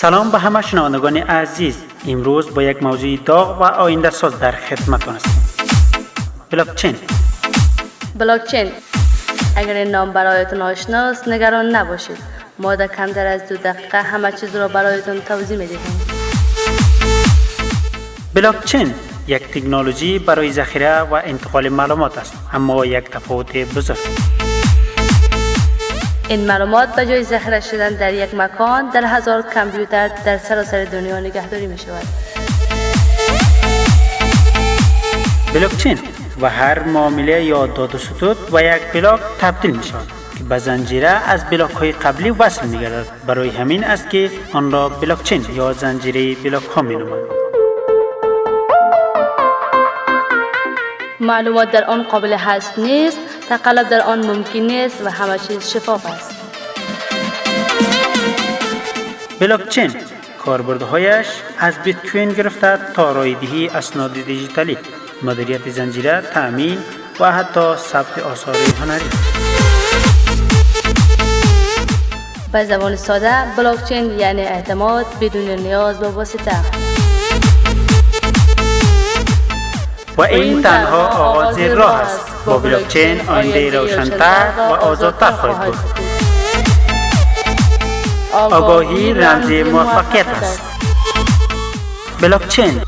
سلام به همه شنوندگان عزیز. امروز با یک موضوع داغ و آینده ساز در خدمتتون هستم. بلاکچین. اگر این نام برایتون آشناست نگران نباشید. ما در کمتر از 2 دقیقه همه چیز را برایتون توضیح میدهیم. بلاکچین یک تکنولوژی برای ذخیره و انتقال معلومات است، اما یک تفاوت بزرگ. این معلومات به جای ذخیره شدن در یک مکان در هزار کامپیوتر در سراسر دنیا نگهداری می شود. بلاکچین و هر معامله یا داده ستود و یک بلاک تبدیل می شود که به زنجیره از بلاک های قبلی وصل می گردد. برای همین است که آن را بلاکچین یا زنجیره بلاک ها می نامند. معلومات در آن قابل حذف نیست، تقلب در آن ممکن نیست و همه چیز شفاف است. بلاکچین کاربردهایش از بیت کوین گرفته تا رایدهی اسناد دیجیتالی، مدیریت زنجیره، تأمین و حتی ثبت آثار هنری. به زبان ساده، بلاکچین یعنی اعتماد بدون نیاز به واسطه. و این تنها آغاز راه است. با بلاکچین آینده روشن‌تر و آزادتر خواهد بود. آگاهی رمز موفقیت است. بلاکچین.